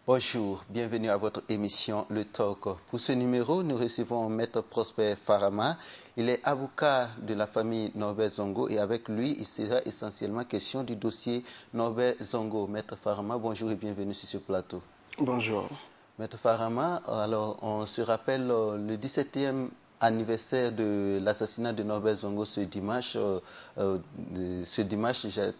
Bonjour, bienvenue à votre émission Le Talk. Pour ce numéro, nous recevons Maître Prosper Farama. Il est avocat de la famille Norbert Zongo et avec lui, il sera essentiellement question du dossier Norbert Zongo. Maître Farama, bonjour et bienvenue sur ce plateau. Bonjour. Maître Farama, alors on se rappelle le 17e anniversaire de l'assassinat de Norbert Zongo ce dimanche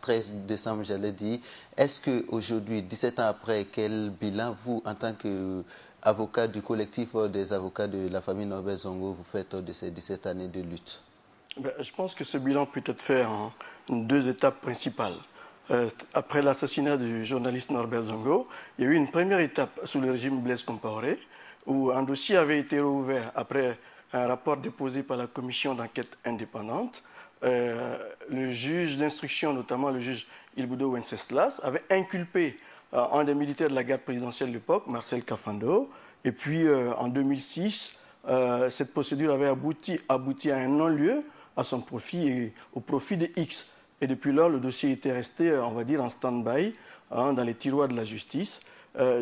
13 décembre, j'allais dire. Est-ce qu'aujourd'hui, 17 ans après, quel bilan vous, en tant qu'avocat du collectif des avocats de la famille Norbert Zongo, vous faites de ces 17 années de lutte? Je pense que ce bilan peut être fait en deux étapes principales. Après l'assassinat du journaliste Norbert Zongo, il y a eu une première étape sous le régime Blaise Compaoré où un dossier avait été rouvert après un rapport déposé par la commission d'enquête indépendante. Le juge d'instruction, notamment le juge Ilbudo Wenceslas, avait inculpé un des militaires de la garde présidentielle de l'époque, Marcel Cafando. Et puis en 2006, cette procédure avait abouti à un non-lieu à son profit et au profit de X. Et depuis lors, le dossier était resté, on va dire, en stand-by dans les tiroirs de la justice,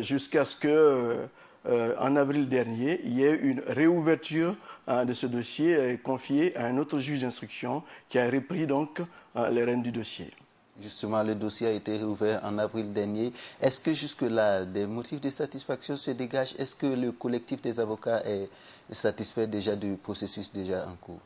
jusqu'à ce que, en avril dernier, il y ait une réouverture de ce dossier confié à un autre juge d'instruction qui a repris donc les rênes du dossier. Justement, le dossier a été rouvert en avril dernier. Est-ce que jusque-là, des motifs de satisfaction se dégagent? Est-ce que le collectif des avocats est satisfait déjà du processus déjà en cours?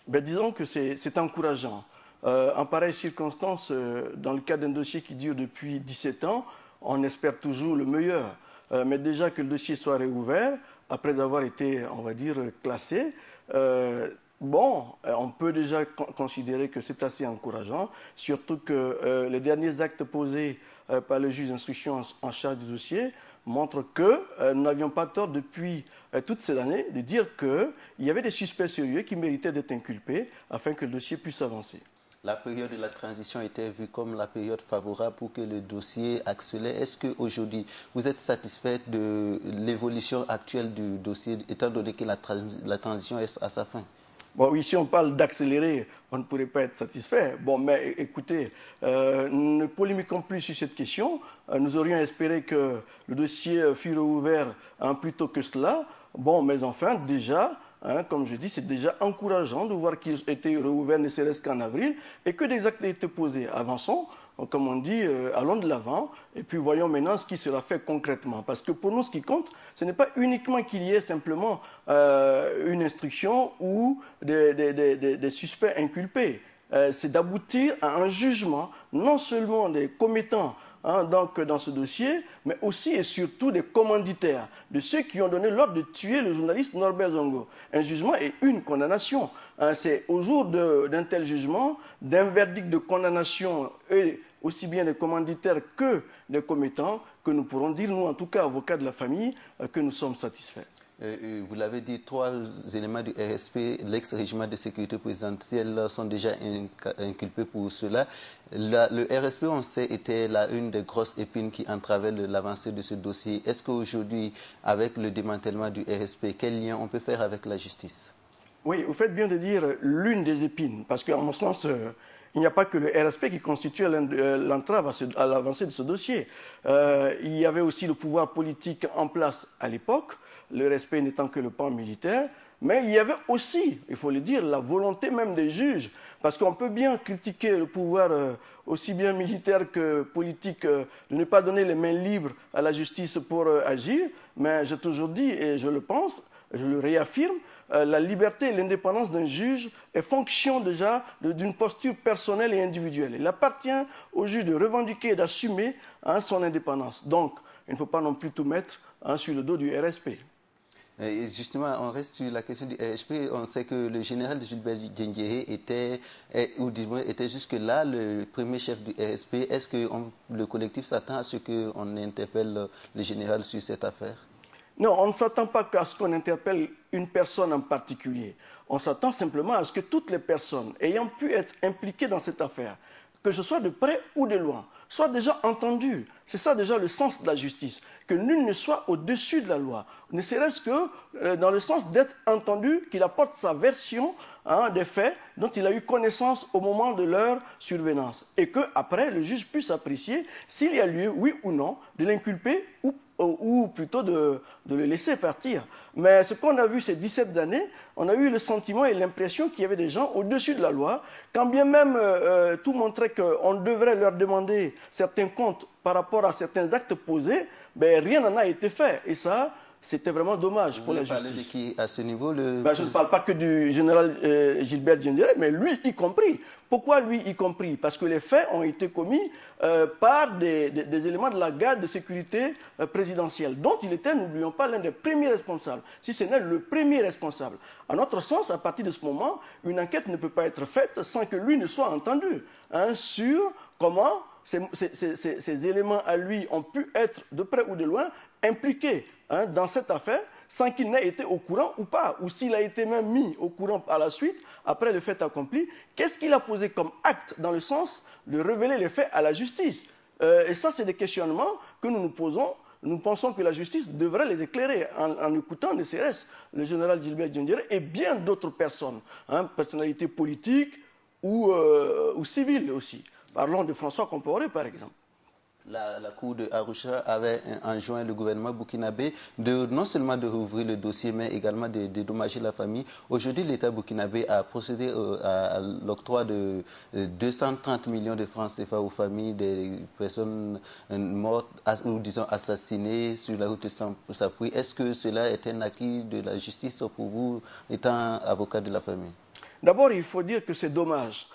Disons que c'est encourageant. En pareille circonstance, dans le cas d'un dossier qui dure depuis 17 ans, on espère toujours le meilleur. Mais déjà que le dossier soit réouvert, après avoir été, on va dire, classé, on peut déjà considérer que c'est assez encourageant, surtout que les derniers actes posés par le juge d'instruction en charge du dossier montrent que nous n'avions pas tort depuis toutes ces années de dire qu'il y avait des suspects sérieux qui méritaient d'être inculpés afin que le dossier puisse avancer. La période de la transition était vue comme la période favorable pour que le dossier accélère. Est-ce qu'aujourd'hui, vous êtes satisfait de l'évolution actuelle du dossier, étant donné que la transition est à sa fin? Bon, ici, on parle d'accélérer, on ne pourrait pas être satisfait. Bon, mais écoutez, ne polémiquons plus sur cette question. Nous aurions espéré que le dossier fût rouvert plus tôt que cela. Bon, mais enfin, déjà, comme je dis, c'est déjà encourageant de voir qu'il était rouvert ne serait-ce qu'en avril et que des actes aient été posés. Avançons, comme on dit, allons de l'avant et puis voyons maintenant ce qui sera fait concrètement. Parce que pour nous, ce qui compte, ce n'est pas uniquement qu'il y ait simplement une instruction ou des suspects inculpés. C'est d'aboutir à un jugement, non seulement des commettants donc dans ce dossier, mais aussi et surtout des commanditaires, de ceux qui ont donné l'ordre de tuer le journaliste Norbert Zongo. Un jugement et une condamnation. C'est au jour d'un tel jugement, d'un verdict de condamnation, et aussi bien des commanditaires que des commettants, que nous pourrons dire, nous en tout cas avocats de la famille, que nous sommes satisfaits. Vous l'avez dit, 3 éléments du RSP, l'ex-régiment de sécurité présidentielle, sont déjà inculpés pour cela. Le RSP, on sait, était une des grosses épines qui entravait l'avancée de ce dossier. Est-ce qu'aujourd'hui, avec le démantèlement du RSP, quel lien on peut faire avec la justice? Oui, vous faites bien de dire l'une des épines, parce qu'en mon sens, il n'y a pas que le RSP qui constitue l'entrave à l'avancée de ce dossier. Il y avait aussi le pouvoir politique en place à l'époque, le respect n'étant que le pan militaire, mais il y avait aussi, il faut le dire, la volonté même des juges, parce qu'on peut bien critiquer le pouvoir aussi bien militaire que politique, de ne pas donner les mains libres à la justice pour agir, mais j'ai toujours dit, et je le pense, je le réaffirme, la liberté et l'indépendance d'un juge est fonction déjà d'une posture personnelle et individuelle. Il appartient au juge de revendiquer et d'assumer son indépendance. Donc, il ne faut pas non plus tout mettre sur le dos du RSP. Et justement, on reste sur la question du RSP. On sait que le général de Gilbert Diendéré était jusque-là le premier chef du RSP. Est-ce que le collectif s'attend à ce qu'on interpelle le général sur cette affaire? Non, on ne s'attend pas à ce qu'on interpelle une personne en particulier. On s'attend simplement à ce que toutes les personnes ayant pu être impliquées dans cette affaire, que ce soit de près ou de loin, soient déjà entendues. C'est ça déjà le sens de la justice, que nul ne soit au-dessus de la loi, ne serait-ce que dans le sens d'être entendu, qu'il apporte sa version des faits dont il a eu connaissance au moment de leur survenance. Et qu'après, le juge puisse apprécier s'il y a lieu, oui ou non, de l'inculper ou plutôt de le laisser partir. Mais ce qu'on a vu ces 17 années, on a eu le sentiment et l'impression qu'il y avait des gens au-dessus de la loi, quand bien même tout montrait qu'on devrait leur demander certains comptes par rapport à certains actes posés, ben, rien n'en a été fait. Et ça, c'était vraiment dommage pour la justice. Vous parlez de qui à ce niveau Je ne parle pas que du général Gilbert Diendéré, mais lui y compris. Pourquoi lui y compris? Parce que les faits ont été commis par des éléments de la garde de sécurité présidentielle, dont il était, n'oublions pas, l'un des premiers responsables, si ce n'est le premier responsable. À notre sens, à partir de ce moment, une enquête ne peut pas être faite sans que lui ne soit entendu sur comment ces éléments à lui ont pu être, de près ou de loin, impliqués dans cette affaire, sans qu'il n'ait été au courant ou pas, ou s'il a été même mis au courant par la suite, après le fait accompli, qu'est-ce qu'il a posé comme acte dans le sens de révéler les faits à la justice? Et ça, c'est des questionnements que nous nous posons. Nous pensons que la justice devrait les éclairer en écoutant, ne serait-ce, le général Gilbert Diendéré et bien d'autres personnes, personnalités politiques ou civiles aussi. Parlons de François Compaoré, par exemple. La Cour de Arusha avait enjoint le gouvernement burkinabé non seulement de rouvrir le dossier, mais également de dédommager la famille. Aujourd'hui, l'État burkinabé a procédé à l'octroi de 230 millions de francs CFA aux familles des personnes mortes ou disons assassinées sur la route de Sapui. Est-ce que cela est un acquis de la justice pour vous, étant avocat de la famille? D'abord, il faut dire que c'est dommage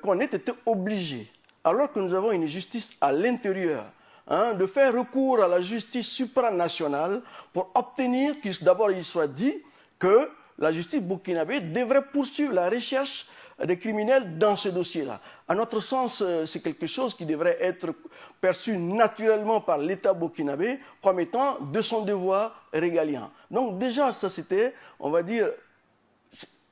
qu'on ait été obligé, alors que nous avons une justice à l'intérieur, de faire recours à la justice supranationale pour obtenir qu'il d'abord il soit dit que la justice burkinabé devrait poursuivre la recherche des criminels dans ce dossier-là. À notre sens, c'est quelque chose qui devrait être perçu naturellement par l'État burkinabé comme étant de son devoir régalien. Donc déjà, ça c'était, on va dire,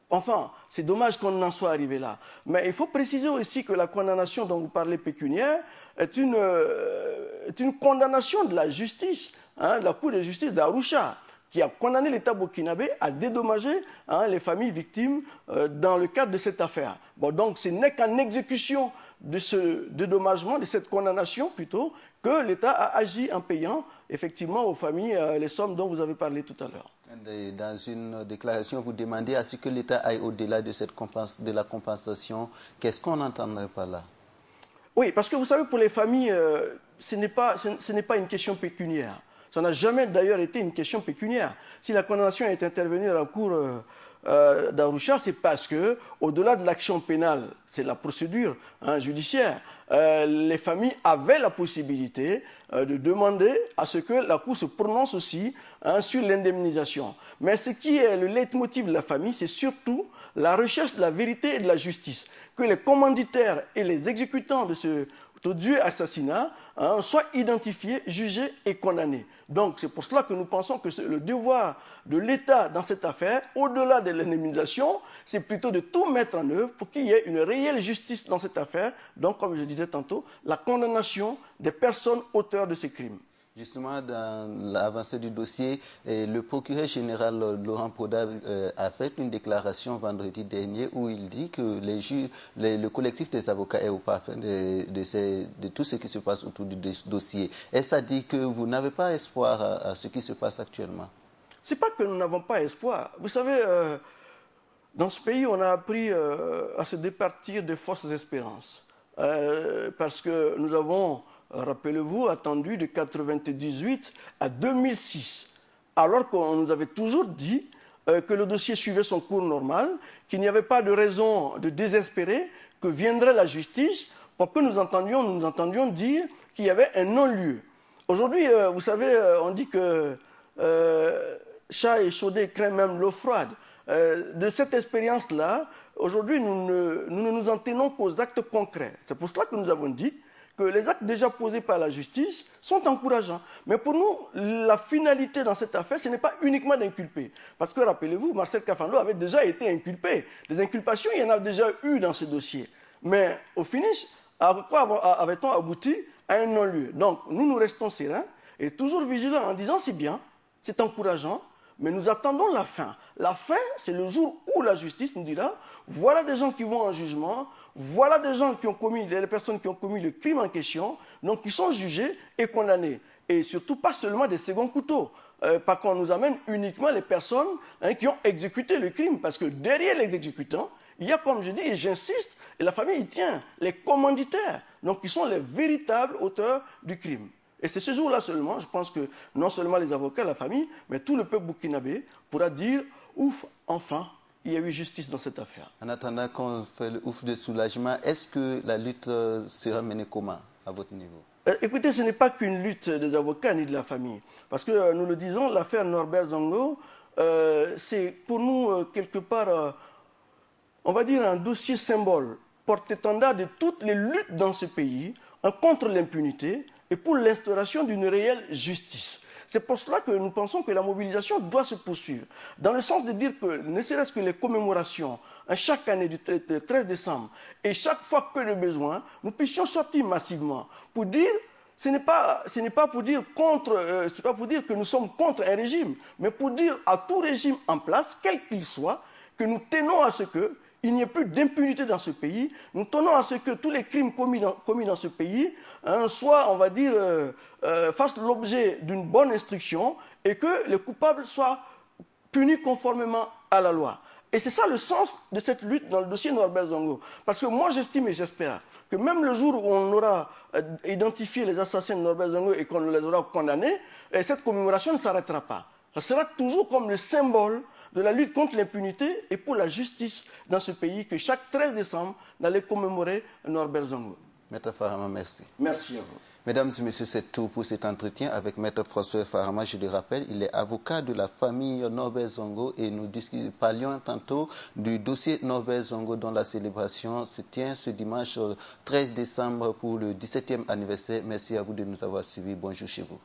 enfin, c'est dommage qu'on en soit arrivé là. Mais il faut préciser aussi que la condamnation dont vous parlez pécuniaire est une condamnation de la justice, de la Cour de justice d'Arusha, qui a condamné l'État burkinabé à dédommager les familles victimes dans le cadre de cette affaire. Bon, donc ce n'est qu'en exécution de ce dédommagement, de cette condamnation plutôt, que l'État a agi en payant effectivement aux familles les sommes dont vous avez parlé tout à l'heure. Dans une déclaration, vous demandez à ce que l'État aille au-delà de la compensation. Qu'est-ce qu'on entendrait par là? Oui, parce que vous savez, pour les familles, ce n'est pas une question pécuniaire. Ça n'a jamais d'ailleurs été une question pécuniaire. Si la condamnation est intervenue à la Cour d'Arusha, c'est parce que, au-delà de l'action pénale, c'est la procédure judiciaire, les familles avaient la possibilité de demander à ce que la Cour se prononce aussi sur l'indemnisation. Mais ce qui est le leitmotiv de la famille, c'est surtout la recherche de la vérité et de la justice. Que les commanditaires et les exécutants de ce odieux assassinat soient identifiés, jugés et condamnés. Donc c'est pour cela que nous pensons que le devoir de l'État dans cette affaire, au-delà de l'indemnisation, c'est plutôt de tout mettre en œuvre pour qu'il y ait une réelle justice dans cette affaire. Donc, comme je disais tantôt, la condamnation des personnes auteurs de ces crimes. Justement, dans l'avancée du dossier, le procureur général Laurent Poda a fait une déclaration vendredi dernier où il dit que le collectif des avocats est au parfum de tout ce qui se passe autour du dossier. Et ça dit que vous n'avez pas espoir à ce qui se passe actuellement? Ce n'est pas que nous n'avons pas espoir. Vous savez, dans ce pays, on a appris à se départir de fausses espérances. Parce que nous avons, rappelez-vous, attendu de 1998 à 2006, alors qu'on nous avait toujours dit que le dossier suivait son cours normal, qu'il n'y avait pas de raison de désespérer, que viendrait la justice pour que nous entendions dire qu'il y avait un non-lieu. Aujourd'hui, vous savez, on dit que chat échaudé craint même l'eau froide. De cette expérience-là, aujourd'hui, nous ne nous en tenons qu'aux actes concrets. C'est pour cela que nous avons dit que les actes déjà posés par la justice sont encourageants. Mais pour nous, la finalité dans cette affaire, ce n'est pas uniquement d'inculper. Parce que, rappelez-vous, Marcel Kafando avait déjà été inculpé. Des inculpations, il y en a déjà eu dans ce dossier. Mais au finish, à quoi avait-on abouti? à un non-lieu. Donc, nous restons sereins et toujours vigilants en disant c'est bien, c'est encourageant, mais nous attendons la fin. La fin, c'est le jour où la justice nous dira, voilà des gens qui vont en jugement, voilà des gens qui ont commis, les personnes qui ont commis le crime en question, donc qui sont jugés et condamnés. Et surtout, pas seulement des seconds couteaux. Pas qu'on nous amène uniquement les personnes qui ont exécuté le crime. Parce que derrière les exécutants, il y a, comme je dis, et j'insiste, et la famille y tient, les commanditaires, donc qui sont les véritables auteurs du crime. Et c'est ce jour-là seulement, je pense que non seulement les avocats, la famille, mais tout le peuple burkinabé pourra dire « Ouf, enfin, il y a eu justice dans cette affaire ». En attendant qu'on fait le ouf de soulagement, est-ce que la lutte sera menée comment, à votre niveau? Écoutez, ce n'est pas qu'une lutte des avocats ni de la famille. Parce que nous le disons, l'affaire Norbert Zongo, c'est pour nous, quelque part, on va dire un dossier symbole, porte-étendard de toutes les luttes dans ce pays contre l'impunité et pour l'instauration d'une réelle justice. C'est pour cela que nous pensons que la mobilisation doit se poursuivre, dans le sens de dire que, ne serait-ce que les commémorations, chaque année du 13 décembre, et chaque fois que le besoin, nous puissions sortir massivement pour dire, ce n'est pas pour dire c'est pas pour dire que nous sommes contre un régime, mais pour dire à tout régime en place, quel qu'il soit, que nous tenons à ce qu'il n'y ait plus d'impunité dans ce pays, nous tenons à ce que tous les crimes commis dans ce pays soient, on va dire, fassent l'objet d'une bonne instruction et que les coupables soient punis conformément à la loi. Et c'est ça le sens de cette lutte dans le dossier Norbert Zongo. Parce que moi, j'estime et j'espère que même le jour où on aura identifié les assassins de Norbert Zongo et qu'on les aura condamnés, cette commémoration ne s'arrêtera pas. Ça sera toujours comme le symbole de la lutte contre l'impunité et pour la justice dans ce pays que chaque 13 décembre, on allait commémorer Norbert Zongo. Maître Farama, merci. Merci à vous. Mesdames et messieurs, c'est tout pour cet entretien avec Maître Prosper Farama. Je le rappelle, il est avocat de la famille Norbert Zongo et nous parlions tantôt du dossier Norbert Zongo dont la célébration se tient ce dimanche 13 décembre pour le 17e anniversaire. Merci à vous de nous avoir suivis. Bonjour chez vous.